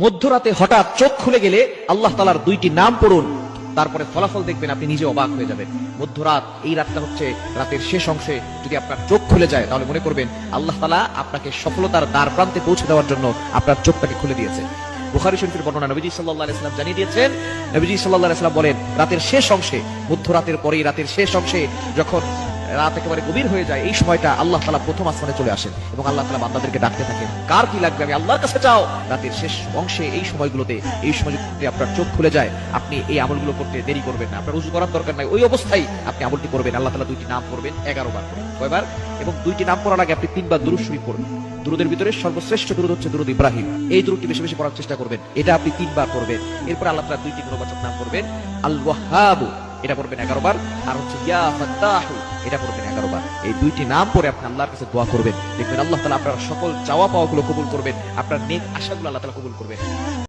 মধ্যরাতে হঠাৎ চোখ খুলে গেলে আল্লাহ তাআলার দুইটি নাম পড়ুন, তারপরে ফলাফল দেখবেন আপনি নিজে অবাক হয়ে যাবেন। মধ্যরাত, এই রাতটা হচ্ছে রাতের শেষ অংশে যদি আপনার চোখ খুলে যায় তাহলে মনে করবেন আল্লাহ তাআলা আপনাকে সফলতার দ্বার প্রান্তে পৌঁছে দেওয়ার জন্য আপনার চোখটাকে খুলে দিয়েছে। বুখারী শরীফের বর্ণনা, নবীজি সাল্লাল্লাহু আলাইহি ওয়াসাল্লাম জানিয়ে দিয়েছেন, নবীজি সাল্লাল্লাহু আলাইহি ওয়াসাল্লাম বলেন, রাতের শেষ অংশে, মধ্যরাতের পরেই রাতের শেষ অংশে যখন রাত একেবারে গভীর হয়ে যায়, এই সময়টা আল্লাহ তাআলা প্রথম আসমানে চলে আসেন এবং আল্লাহ তাআলা বান্দাদেরকে ডাকতে থাকেন, কার কি লাগবে আমি আল্লাহর কাছে চাও। রাতের শেষ অংশে এই সময়গুলোতে, এই সময় যদি আপনার চোখ খুলে যায়, আপনি এই আমলগুলো করতে দেরি করবেন না, আপনার ওযু করার দরকার নাই, ওই অবস্থায় আপনি আমলটি করবেন। আল্লাহ তাআলা দুইটি নাম পড়বেন 11 বার করে, কয়বার? এবং দুইটি নাম পড়ার আগে আপনি 3 বার দুরূদ শরীফ পড়বেন। দুরুদের ভিতরে সর্বশ্রেষ্ঠ দুরুদ হচ্ছে দুরুদ ইব্রাহিম, এই দুরুদটি বেশি বেশি পড়ার চেষ্টা করবেন, এটা আপনি 3 বার পড়বেন। এরপর আল্লাহ তাআলা দুইটি গুণবাচক নাম পড়বেন, আল ওয়াহ্হাব এটা পড়বেন 11 বার, আর হচ্ছে ইয়া ফাত্তাহু এটা পড়বেন 11 বার। এই দুইটি নাম পড়ে আপনি আল্লাহর কাছে দোয়া করবেন, দেখবেন আল্লাহ তাআলা আপনার সকল চাওয়া পাওয়াগুলো কবুল করবেন, আপনার নেক আশাগুলো আল্লাহ তাআলা কবুল করবেন।